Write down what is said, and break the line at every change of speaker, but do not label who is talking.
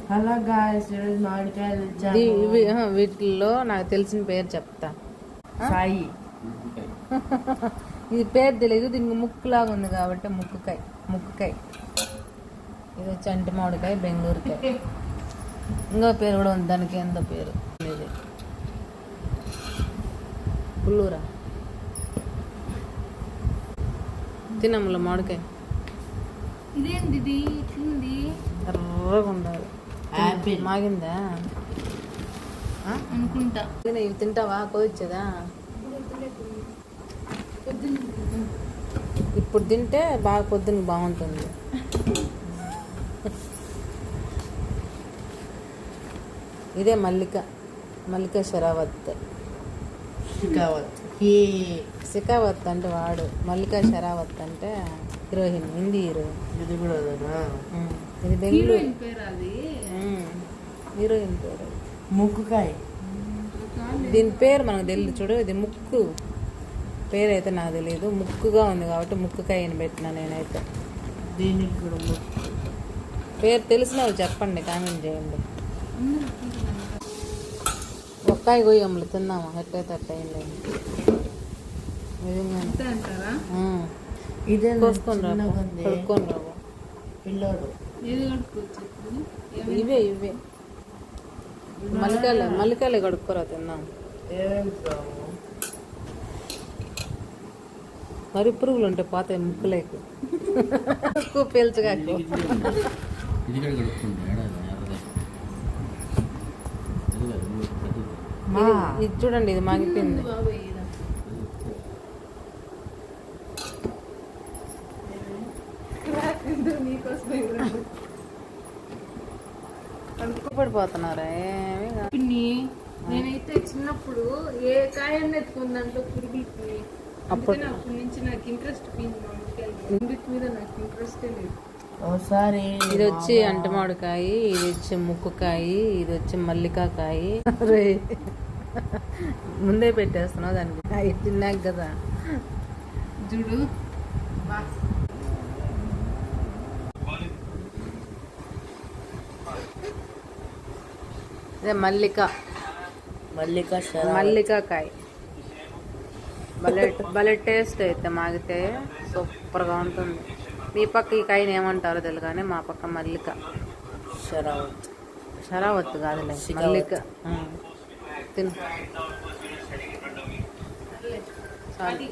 Hello guys, ఈరోజు మామిడికాయలు
వీటిల్లో నాకు తెలిసిన పేరు చెప్తా.
సాయి.
ఇది పేరు తెలియదు, దీనికి ముక్కులాగా ఉంది కాబట్టి ముక్కుకాయ. ఇది వచ్చి అంటి మామిడికాయ, బెంగళూరుకాయ. ఇంకో పేరు కూడా ఉంది దానికి, ఎంతో పేరు ఇది పుల్లూరా. తినమ్మల మామిడికాయ
ఇదేంది ఇట్లుంది,
ఎర్రగా ఉండాలి. మాగిందా
అనుకుంటా.
ఇవి తింటావా? కోయొచ్చేదా? ఇప్పుడు తింటే బాగా పొద్దున్న బాగుంటుంది. ఇదే మల్లిక షరావత్. శిఖావత్ అంటే వాడు, మల్లికా షరావత్ అంటే హీరోయిన్, హిందీ హీరోయిన్.
ఇది కూడా
ఇది బెంగళూరు హీరోయిన్ పేరు.
ముక్కుకాయ.
దీని పేరు మనకు తెలియదు చూడు. ఇది ముక్కు పేరు అయితే నాకు తెలియదు. ముక్కుగా ఉంది కాబట్టి ముక్కుకాయని పెట్టినా నేనైతే.
దీనికి కూడా ముక్కు
పేరు తెలిసిన వాళ్ళు చెప్పండి, కామెంట్ చేయండి. ఒక్కాయ కొయ్యమ్మలు తిన్నామా? ఎట్లయితే అట్టయింది.
ఇదే
కోసుకొని రావు, కడుక్కొని రావు.
పిల్లోడు
ఇవే మల్లికాయలు కడుక్కోరా, తిన్నాం. మరి పురుగులు ఉంటే పోతాయి ముక్కులేకు. పీల్చగా ఇది చూడండి, ఇది మాగిపోయింది. పడిపోతున్నారా?
నేనైతే చిన్నప్పుడు ఏ కాయన్న ఎత్తుకున్న దాంట్లో పురుగులకి, అప్పటి నుంచి నాకు ఇంట్రెస్ట్ మీద నాకు ఇంట్రెస్టే లేదు.
ఒకసారి
ఇది వచ్చి అంటి మామిడికాయ, ఇది వచ్చి ముక్కుకాయ, ఇది వచ్చి మల్లికాకాయ. ముందే పెట్టేస్తున్నావు దానికి, తిన్నాక కదా
చూడు.
ఇదే మల్లికాకాయ. భలే టేస్ట్ అయితే, మాగితే సూపర్గా ఉంటుంది. మీ పక్క ఈ కాయని ఏమంటారో తెలియదు కానీ మా పక్క మల్లిక షరావత్ కాదులే, మల్లిక. తిను చాలు.